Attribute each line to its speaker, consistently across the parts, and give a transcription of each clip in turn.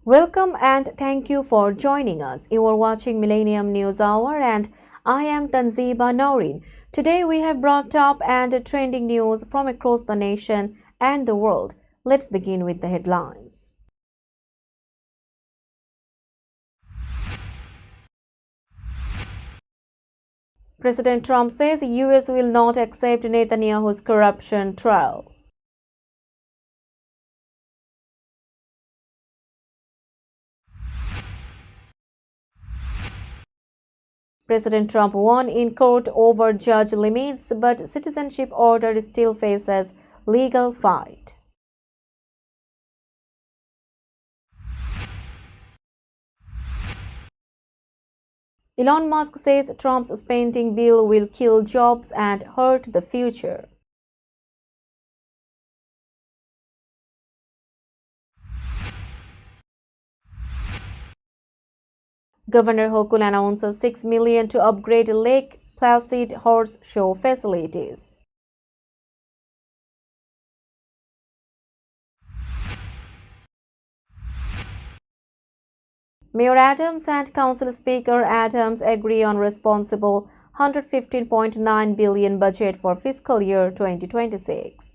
Speaker 1: Welcome and thank you for joining us. You are watching Millennium News Hour and I am Tanziba Noreen. Today we have brought top and trending news from across the nation and the world. Let's begin with the headlines. President Trump says US will not accept Netanyahu's corruption trial. President Trump won in court over judge limits, but citizenship order still faces legal fight. Elon Musk says Trump's spending bill will kill jobs and hurt the future. Governor Hochul announces $6 million to upgrade Lake Placid horse show facilities. Mayor Adams and Council Speaker Adams agree on responsible $115.9 billion budget for fiscal year 2026.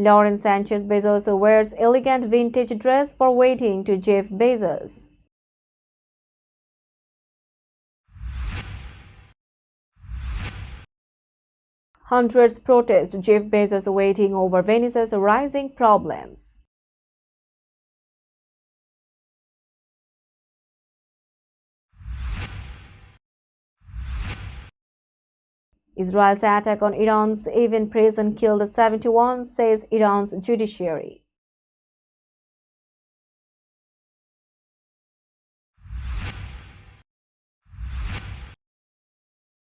Speaker 1: Lauren Sanchez Bezos wears elegant vintage dress for wedding to Jeff Bezos. Hundreds protest Jeff Bezos' wedding over Venice's rising problems. Israel's attack on Iran's Evin prison killed 71, says Iran's judiciary.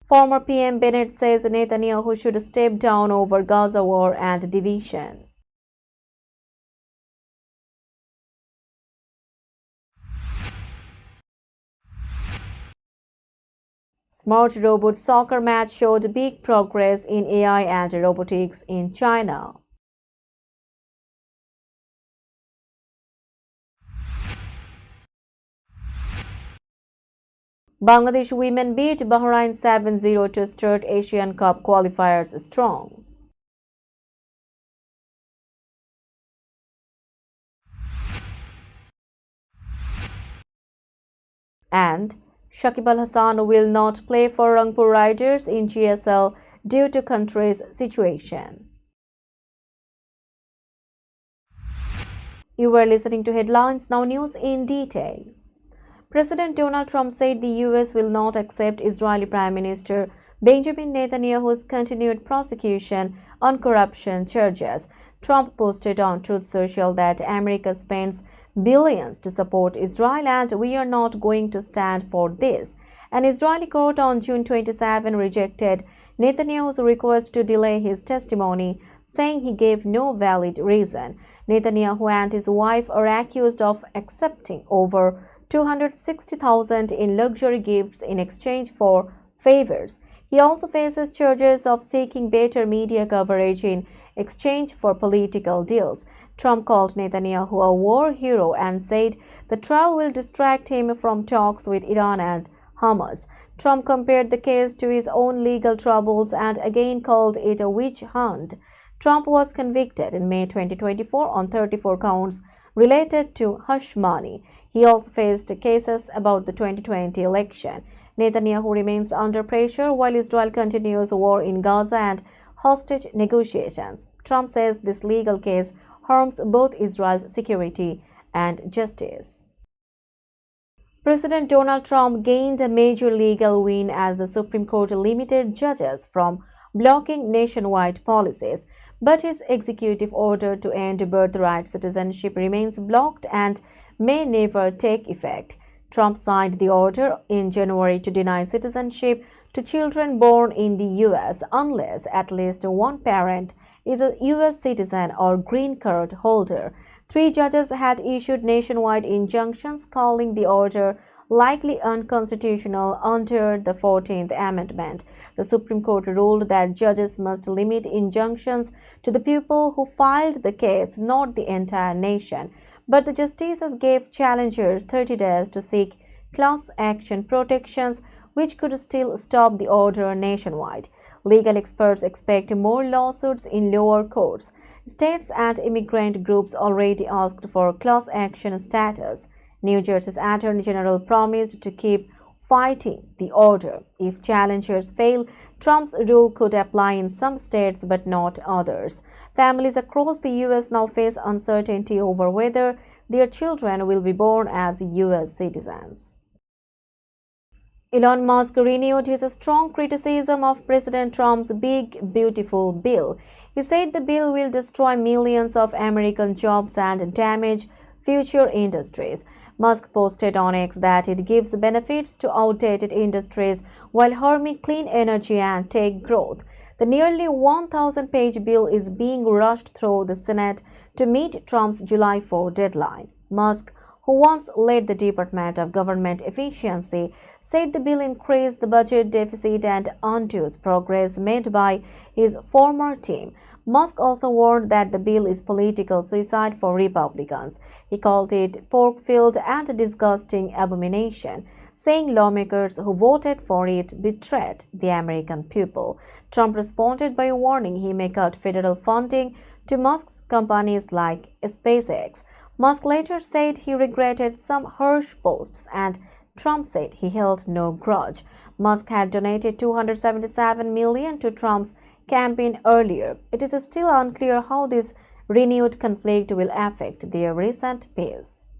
Speaker 1: Former PM Bennett says Netanyahu should step down over Gaza war and division. Smart robot soccer match showed big progress in AI and robotics in China. Bangladesh women beat Bahrain 7-0 to start Asian Cup qualifiers strong. And Shakib Al Hassan will not play for Rangpur Riders in GSL due to country's situation. You were listening to Headlines, now news in detail. President Donald Trump said the US will not accept Israeli Prime Minister Benjamin Netanyahu's continued prosecution on corruption charges. Trump posted on Truth Social that America spends billions to support Israel and we are not going to stand for this. An Israeli court on June 27 rejected Netanyahu's request to delay his testimony, saying he gave no valid reason. Netanyahu and his wife are accused of accepting over $260,000 in luxury gifts in exchange for favors. He also faces charges of seeking better media coverage in exchange for political deals. Trump called Netanyahu a war hero and said the trial will distract him from talks with Iran and Hamas. Trump compared the case to his own legal troubles and again called it a witch hunt. Trump was convicted in May 2024 on 34 counts related to hush money. He also faced cases about the 2020 election. Netanyahu remains under pressure while Israel continues war in Gaza and hostage negotiations. Trump says this legal case harms both Israel's security and justice. President Donald Trump gained a major legal win as the Supreme Court limited judges from blocking nationwide policies, but his executive order to end birthright citizenship remains blocked and may never take effect. Trump signed the order in January to deny citizenship to children born in the U.S. unless at least one parent is a U.S. citizen or green card holder. 3 judges had issued nationwide injunctions calling the order likely unconstitutional under the 14th Amendment. The Supreme Court ruled that judges must limit injunctions to the people who filed the case, not the entire nation. But the justices gave challengers 30 days to seek class action protections, which could still stop the order nationwide. Legal experts expect more lawsuits in lower courts. States and immigrant groups already asked for class action status. New Jersey's Attorney General promised to keep fighting the order. If challengers fail, Trump's rule could apply in some states but not others. Families across the U.S. now face uncertainty over whether their children will be born as U.S. citizens. Elon Musk renewed his strong criticism of President Trump's Big Beautiful Bill. He said the bill will destroy millions of American jobs and damage future industries. Musk posted on X that it gives benefits to outdated industries while harming clean energy and tech growth. The nearly 1,000-page bill is being rushed through the Senate to meet Trump's July 4 deadline. Musk, who once led the Department of Government Efficiency, said the bill increased the budget deficit and undoes progress made by his former team. Musk also warned that the bill is political suicide for Republicans. He called it pork-filled and a disgusting abomination, saying lawmakers who voted for it betrayed the American people. Trump responded by warning he may cut federal funding to Musk's companies like SpaceX. Musk later said he regretted some harsh posts, and Trump said he held no grudge. Musk had donated $277 million to Trump's campaign earlier. It is still unclear how this renewed conflict will affect their recent peace.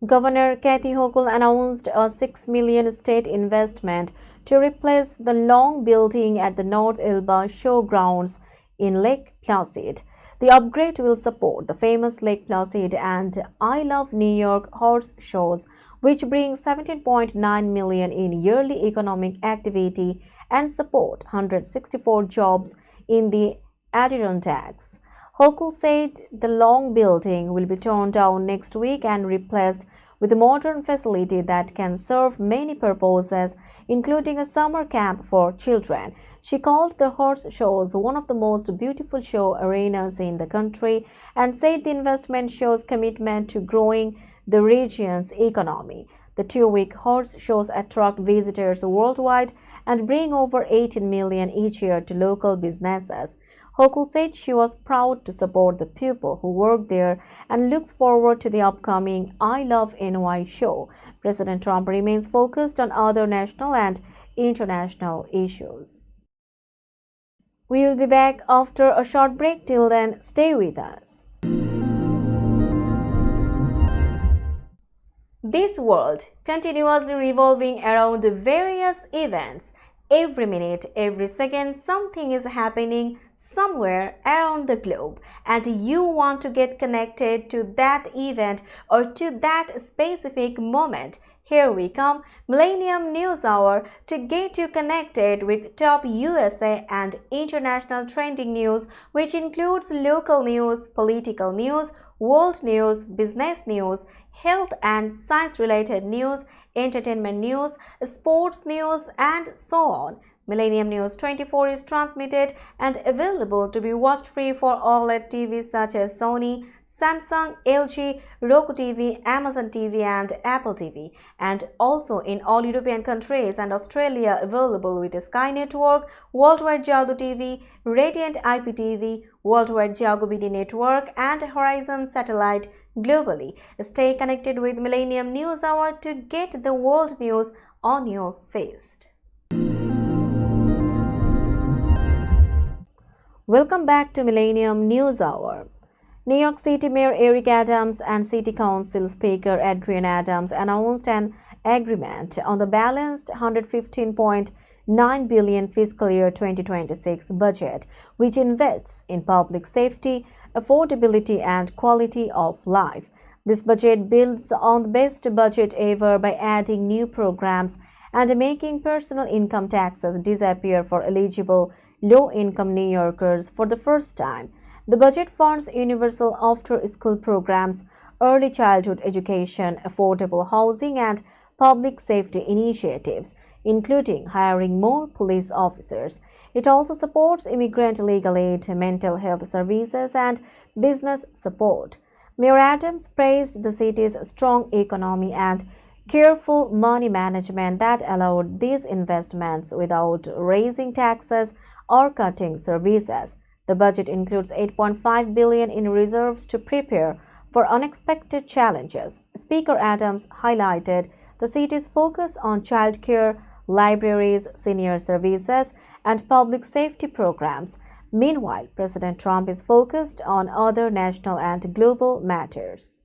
Speaker 1: Governor Kathy Hochul announced a $6 million state investment to replace the long building at the North Elba Showgrounds in Lake Placid. The upgrade will support the famous Lake Placid and I Love New York horse shows, which bring $17.9 million in yearly economic activity and support 164 jobs in the Adirondacks. Hochul said the long building will be torn down next week and replaced with a modern facility that can serve many purposes, including a summer camp for children. She called the horse shows one of the most beautiful show arenas in the country and said the investment shows commitment to growing the region's economy. The two-week horse shows attract visitors worldwide and bring over $18 million each year to local businesses. Hochul said she was proud to support the people who work there and looks forward to the upcoming I Love NY show. President Trump remains focused on other national and international issues. We will be back after a short break. Till then, stay with us. This world continuously revolving around various events. Every minute, every second, something is happening somewhere around the globe, and you want to get connected to that event or to that specific moment. Here we come, Millennium News Hour, to get you connected with top USA and international trending news, which includes local news, political news, world news, business news, health and science-related news, entertainment news, sports news, and so on. Millennium News 24 is transmitted and available to be watched free for OLED TVs such as Sony, Samsung, LG, Roku TV, Amazon TV, and Apple TV, and also in all European countries and Australia available with Sky Network, Worldwide Jago TV, Radiant IPTV, Worldwide Jago BD Network, and Horizon Satellite globally. Stay connected with Millennium News Hour to get the world news on your feed. Welcome back to Millennium News Hour. New York City Mayor Eric Adams and City Council Speaker Adrian Adams announced an agreement on the balanced $115.9 billion fiscal year 2026 budget, which invests in public safety, affordability, and quality of life. This budget builds on the best budget ever by adding new programs and making personal income taxes disappear for eligible low-income New Yorkers for the first time. The budget funds universal after-school programs, early childhood education, affordable housing, and public safety initiatives, including hiring more police officers. It also supports immigrant legal aid, mental health services, and business support. Mayor Adams praised the city's strong economy and careful money management that allowed these investments without raising taxes or cutting services. The budget includes 8.5 billion in reserves to prepare for unexpected challenges. Speaker Adams highlighted the city's focus on childcare, libraries, senior services, and public safety programs. Meanwhile, President Trump is focused on other national and global matters.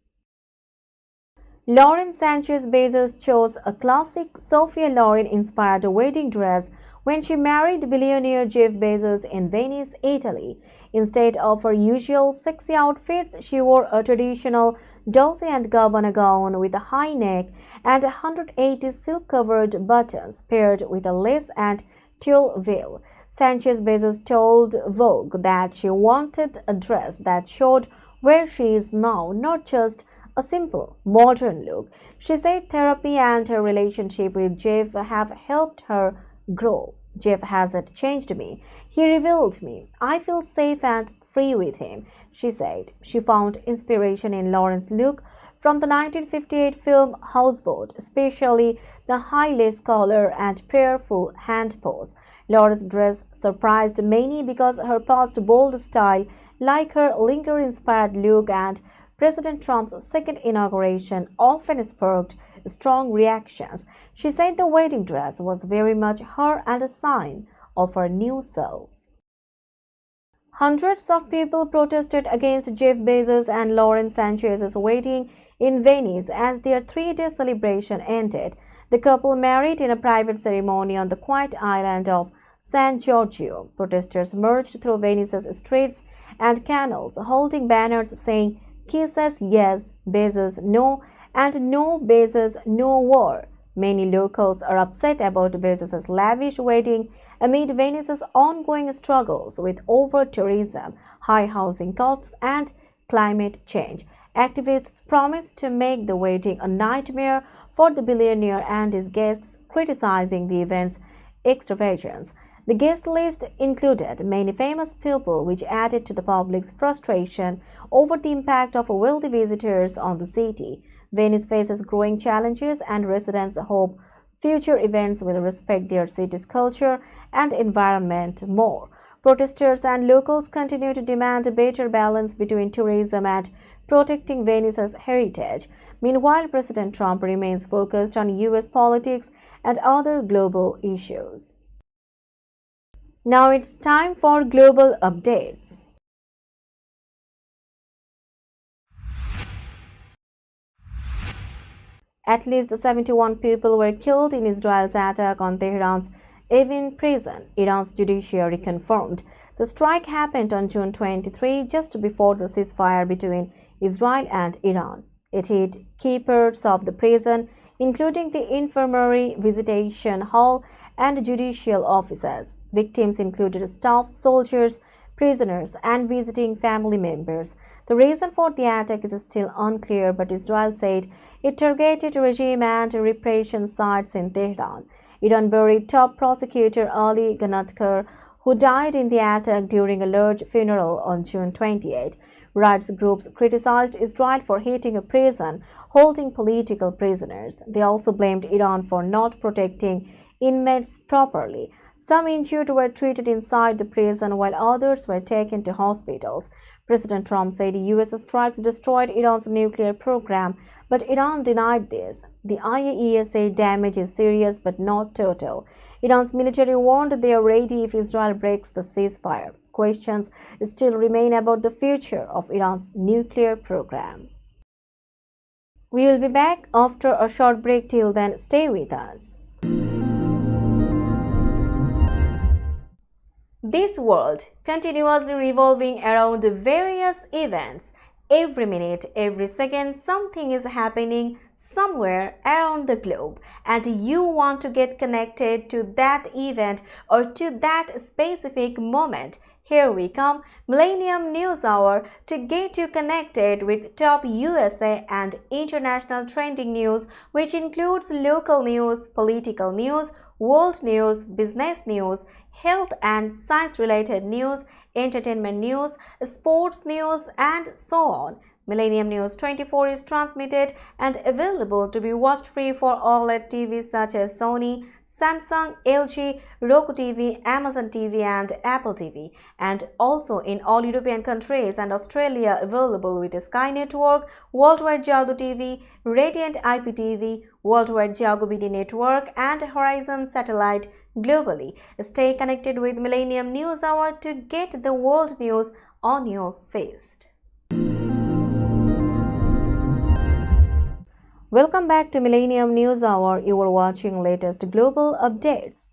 Speaker 1: Lauren Sanchez Bezos chose a classic Sophia Loren-inspired wedding dress when she married billionaire Jeff Bezos in Venice, Italy. Instead of her usual sexy outfits, she wore a traditional Dolce & Gabbana gown with a high neck and 180 silk-covered buttons paired with a lace and tulle veil. Sanchez Bezos told Vogue that she wanted a dress that showed where she is now, not just a simple, modern look. She said therapy and her relationship with Jeff have helped her grow. Jeff hasn't changed me. He revealed me. I feel safe and free with him, she said. She found inspiration in Lauren's look from the 1958 film Houseboat, especially the high lace collar and prayerful hand pose. Lauren's dress surprised many because her past bold style, like her Linker-inspired look and President Trump's second inauguration, often sparked strong reactions. She said the wedding dress was very much her and a sign of her new self. Hundreds of people protested against Jeff Bezos and Lauren Sanchez's wedding in Venice as their three-day celebration ended. The couple married in a private ceremony on the quiet island of San Giorgio. Protesters marched through Venice's streets and canals, holding banners saying, "Kisses yes, Bezos no," and "No Bezos, no war." Many locals are upset about Bezos' lavish wedding amid Venice's ongoing struggles with over-tourism, high housing costs, and climate change. Activists promised to make the wedding a nightmare for the billionaire and his guests, criticizing the event's extravagance. The guest list included many famous people, which added to the public's frustration over the impact of wealthy visitors on the city. Venice faces growing challenges, and residents hope future events will respect their city's culture and environment more. Protesters and locals continue to demand a better balance between tourism and protecting Venice's heritage. Meanwhile, President Trump remains focused on U.S. politics and other global issues. Now it's time for global updates. At least 71 people were killed in Israel's attack on Tehran's Evin prison, Iran's judiciary confirmed. The strike happened on June 23, just before the ceasefire between Israel and Iran. It hit key parts of the prison, including the infirmary, visitation hall, and judicial offices. Victims included staff, soldiers, prisoners, and visiting family members. The reason for the attack is still unclear, but Israel said it targeted regime and repression sites in Tehran. Iran buried top prosecutor Ali Ganatkar, who died in the attack during a large funeral on June 28. Rights groups criticized Israel for hitting a prison holding political prisoners. They also blamed Iran for not protecting inmates properly. Some injured were treated inside the prison while others were taken to hospitals. President Trump said U.S. strikes destroyed Iran's nuclear program, but Iran denied this. The IAEA said damage is serious but not total. Iran's military warned they are ready if Israel breaks the ceasefire. Questions still remain about the future of Iran's nuclear program. We will be back after a short break. Till then, stay with us. This world continuously revolving around various events. Every minute, every second, something is happening somewhere around the globe, and you want to get connected to that event or to that specific moment. Here we come, Millennium News Hour, to get you connected with top USA and international trending news, which includes local news, political news, world news, business news, health and science-related news, entertainment news, sports news, and so on. Millennium News 24 is transmitted and available to be watched free for OLED TVs such as Sony, Samsung, LG, Roku TV, Amazon TV and Apple TV, and also in all European countries and Australia available with Sky Network, Worldwide Jago TV, Radiant IPTV, Worldwide Jago BD Network and Horizon Satellite globally. Stay connected with Millennium News Hour to get the world news on your feast. Welcome back to Millennium News Hour. You are watching latest global updates.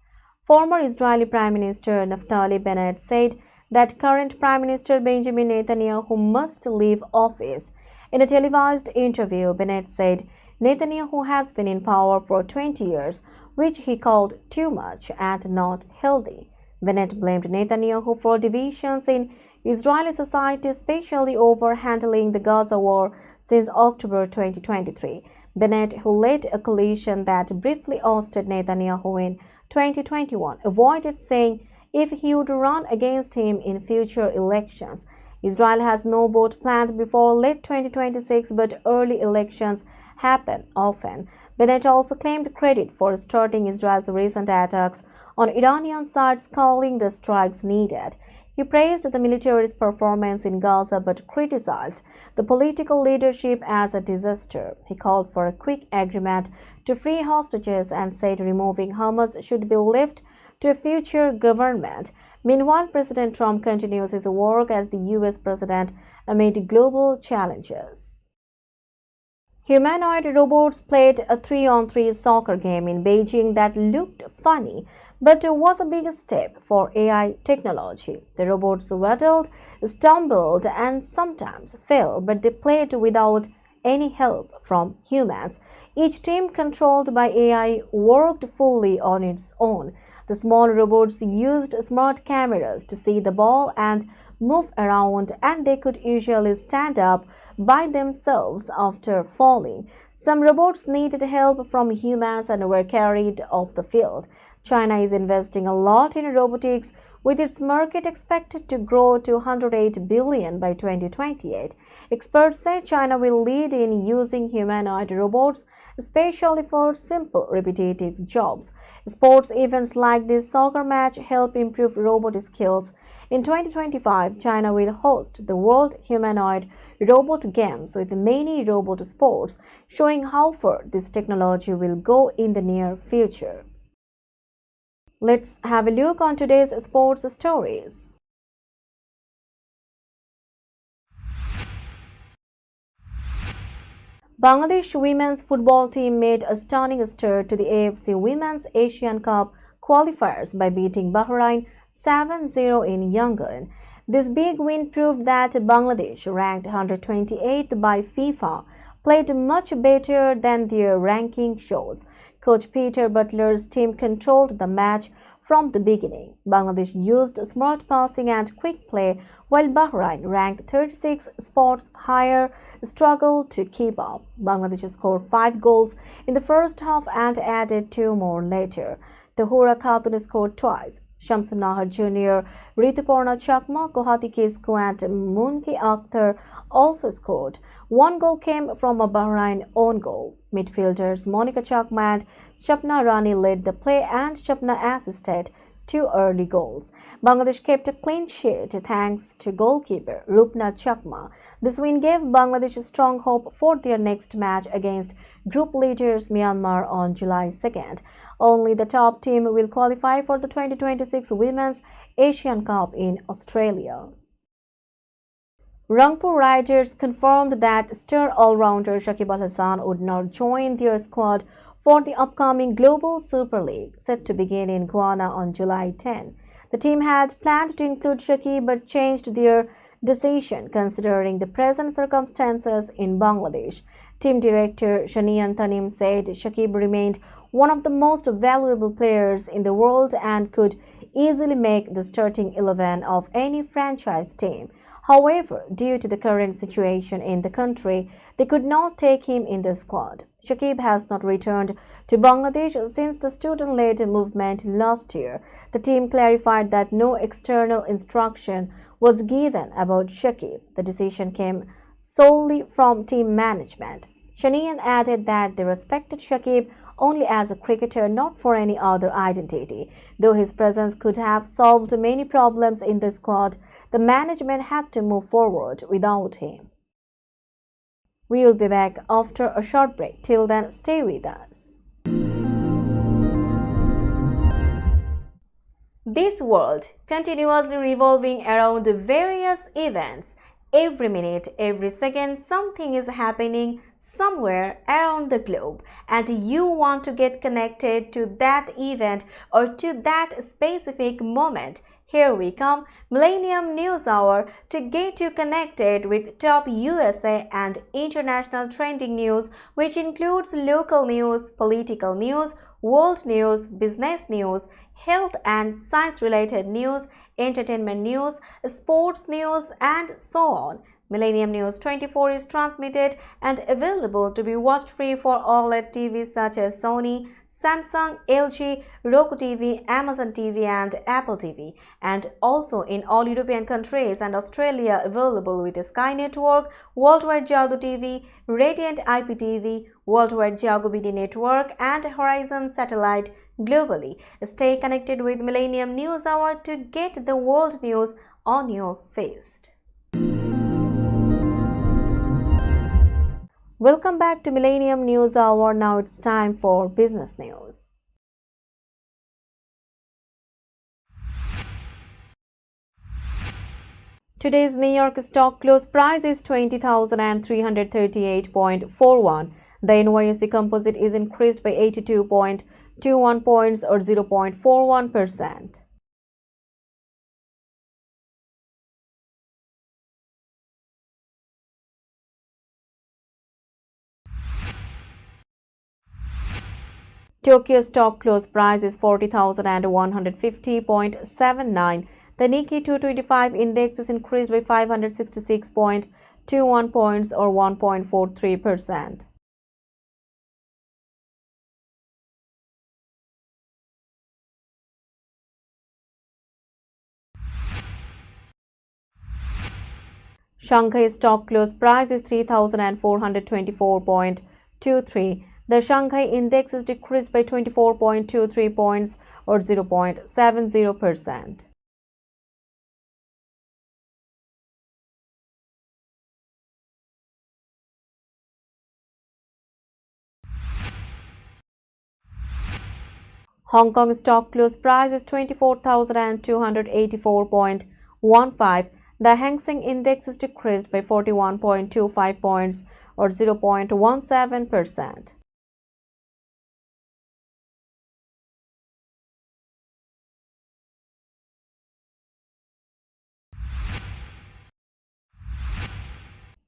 Speaker 1: Former Israeli Prime Minister Naftali Bennett said that current Prime Minister Benjamin Netanyahu must leave office. In a televised interview, Bennett said Netanyahu has been in power for 20 years, which he called too much and not healthy. Bennett blamed Netanyahu for divisions in Israeli society, especially over handling the Gaza war since October 2023. Bennett, who led a coalition that briefly ousted Netanyahu in 2021, avoided saying if he would run against him in future elections. Israel has no vote planned before late 2026, but early elections happen often. Bennett also claimed credit for starting Israel's recent attacks on Iranian sites, calling the strikes needed. He praised the military's performance in Gaza but criticized the political leadership as a disaster. He called for a quick agreement to free hostages and said removing Hamas should be left to a future government. Meanwhile, President Trump continues his work as the U.S. president amid global challenges. Humanoid robots played a 3-on-3 soccer game in Beijing that looked funny, but was a big step for AI technology. The robots waddled, stumbled, and sometimes fell, but they played without any help from humans. Each team, controlled by AI, worked fully on its own. The small robots used smart cameras to see the ball and move around, and they could usually stand up by themselves after falling. Some robots needed help from humans and were carried off the field. China is investing a lot in robotics, with its market expected to grow to 108 billion by 2028. Experts say China will lead in using humanoid robots, especially for simple, repetitive jobs. Sports events like this soccer match help improve robot skills. In 2025, China will host the World Humanoid Robot Games with many robot sports, showing how far this technology will go in the near future. Let's have a look on today's sports stories. Bangladesh women's football team made a stunning start to the AFC Women's Asian Cup qualifiers by beating Bahrain 7-0 in Yangon. This big win proved that Bangladesh, ranked 128th by FIFA, played much better than their ranking shows. Coach Peter Butler's team controlled the match from the beginning. Bangladesh used smart passing and quick play, while Bahrain, ranked 36 spots higher, struggled to keep up. Bangladesh scored 5 goals in the first half and added 2 more later. Tahura Khatun scored twice. Shamsun Nahar Jr., Rituparna Chakma, Kohati Kisku and Munki Akhtar also scored. 1 goal came from a Bahrain own goal. Midfielders Monica Chakma and Shapna Rani led the play, and Shapna assisted 2 early goals. Bangladesh kept a clean sheet thanks to goalkeeper Rupna Chakma. This win gave Bangladesh strong hope for their next match against group leaders Myanmar on July 2nd. Only the top team will qualify for the 2026 Women's Asian Cup in Australia. Rangpur Riders confirmed that star all-rounder Shakib Al Hasan would not join their squad for the upcoming Global Super League, set to begin in Guyana on July 10. The team had planned to include Shakib but changed their decision considering the present circumstances in Bangladesh. Team director Shanian Tanim said Shakib remained one of the most valuable players in the world and could easily make the starting 11 of any franchise team. However, due to the current situation in the country, they could not take him in the squad. Shakib has not returned to Bangladesh since the student-led movement last year. The team clarified that no external instruction was given about Shakib. The decision came solely from team management. Shanahan added that they respected Shakib only as a cricketer, not for any other identity. Though his presence could have solved many problems in the squad, the management had to move forward without him. We will be back after a short break. Till then, stay with us. This world continuously revolving around various events. Every minute, every second, something is happening somewhere around the globe, and you want to get connected to that event or to that specific moment. Here we come, Millennium News Hour, to get you connected with top USA and international trending news, which includes local news, political news, world news, business news, health and science-related news, entertainment news, sports news, and so on. Millennium News 24 is transmitted and available to be watched free for OLED TVs such as Sony, Samsung, LG, Roku TV, Amazon TV, and Apple TV, and also in all European countries and Australia available with Sky Network, Worldwide Jago TV, Radiant IPTV, Worldwide Jago BD Network, and Horizon Satellite globally. Stay connected with Millennium News Hour to get the world news on your feed. Welcome back to Millennium News Hour. Now it's time for business news. Today's New York stock close price is 20,338.41. The NYSE Composite is increased by 82.21 points or 0.41%. Tokyo stock close price is 40,150.79. The Nikkei 225 index is increased by 566.21 points or 1.43%. Shanghai stock close price is 3,424.23. The Shanghai index is decreased by 24.23 points or 0.70%. Hong Kong stock close price is 24,284.15. The Hang Seng index is decreased by 41.25 points or 0.17%.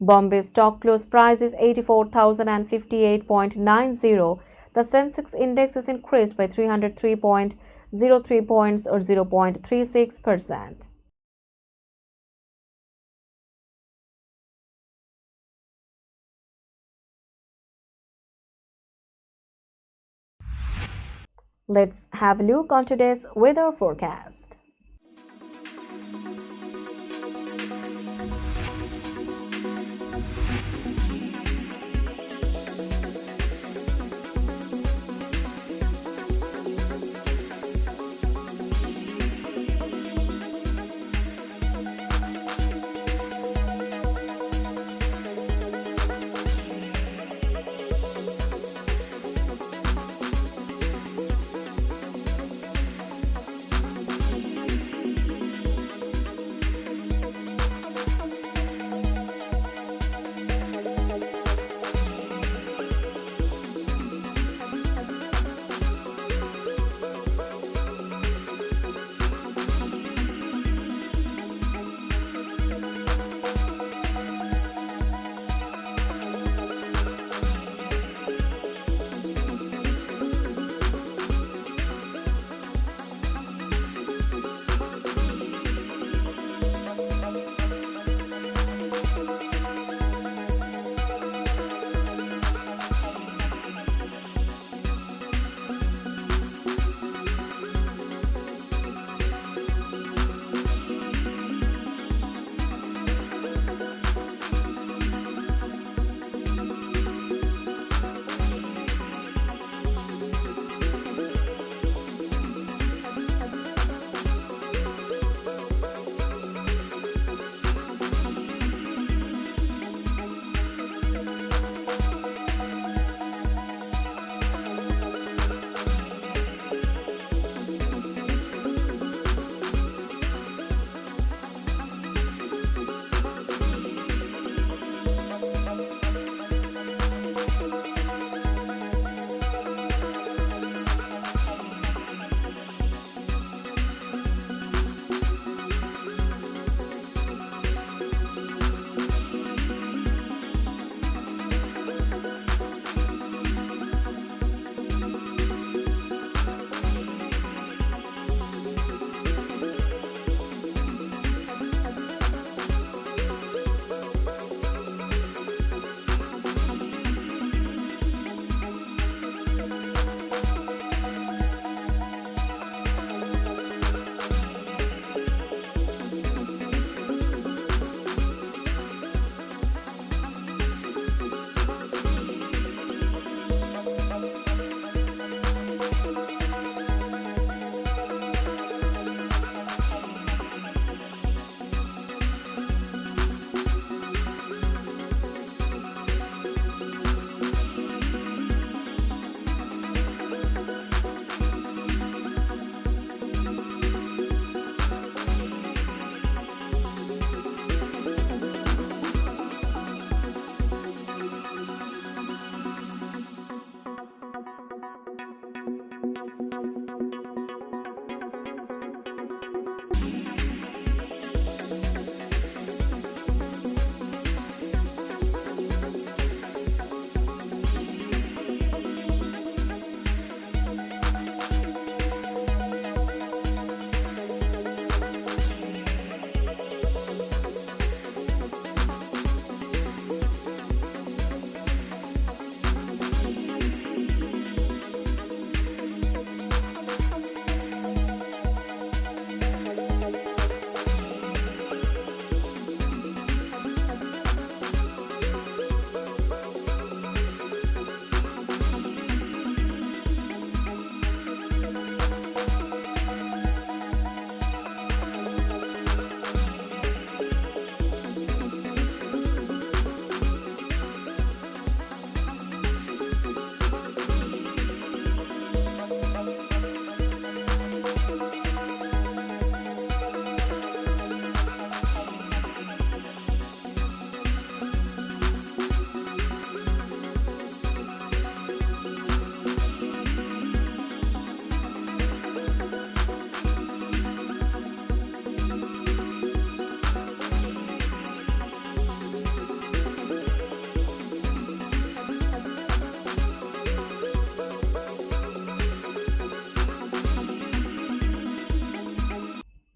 Speaker 1: Bombay stock close price is 84,058.90. The Sensex index is increased by 303.03 points or 0.36%. Let's have a look on today's weather forecast.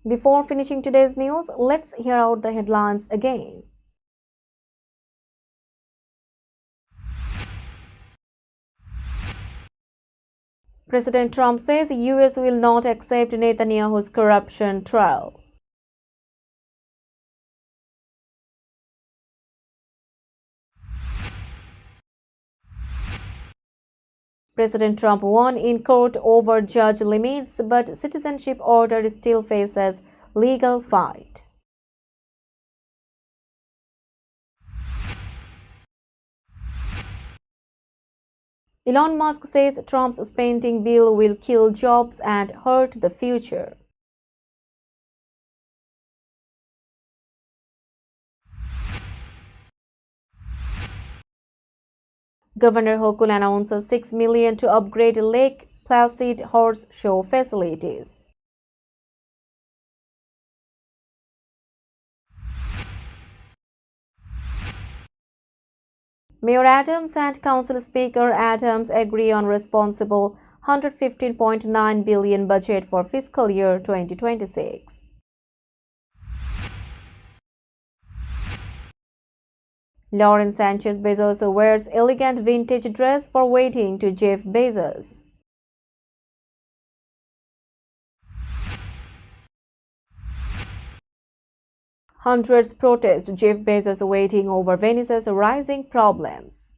Speaker 1: Before finishing today's news, let's hear out the headlines again. President Trump says the US will not accept Netanyahu's corruption trial. President Trump won in court over judge limits, but citizenship order still faces legal fight. Elon Musk says Trump's spending bill will kill jobs and hurt the future. Governor Hochul announces $6 million to upgrade Lake Placid horse show facilities. Mayor Adams and Council Speaker Adams agree on responsible $115.9 billion budget for fiscal year 2026. Lauren Sanchez Bezos wears elegant vintage dress for wedding to Jeff Bezos. Hundreds protest Jeff Bezos' wedding over Venice's rising problems.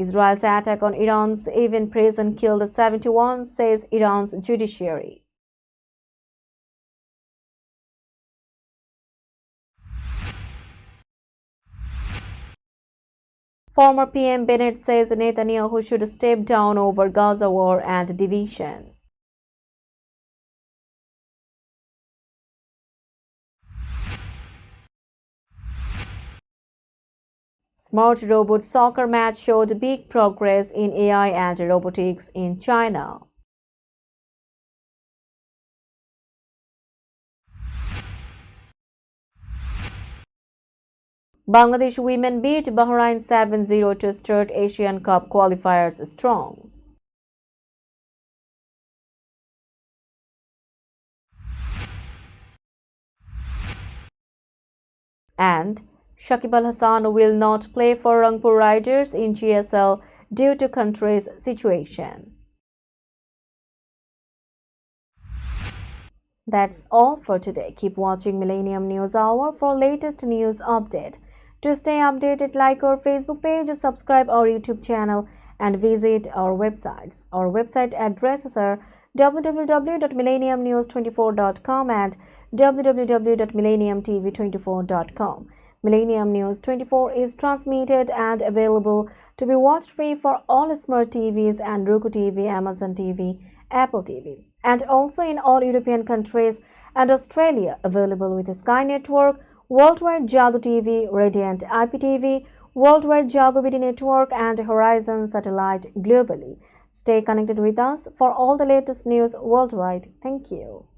Speaker 1: Israel's attack on Iran's Evin prison killed 71, says Iran's judiciary. Former PM Bennett says Netanyahu should step down over Gaza war and division. Smart robot soccer match showed big progress in AI and robotics in China. Bangladesh women beat Bahrain 7-0 to start Asian Cup qualifiers strong. And Shakib Al Hassan will not play for Rangpur Riders in GSL due to country's situation. That's all for today. Keep watching Millennium News Hour for latest news update. To stay updated, like our Facebook page, subscribe our YouTube channel and visit our websites. Our website addresses are www.millenniumnews24.com and www.millenniumtv24.com. Millennium News 24 is transmitted and available to be watched free for all smart TVs and Roku TV, Amazon TV, Apple TV, and also in all European countries and Australia, available with Sky Network, Worldwide Jago TV, Radiant IPTV, Worldwide Jago BD Network, and Horizon Satellite globally. Stay connected with us for all the latest news worldwide. Thank you.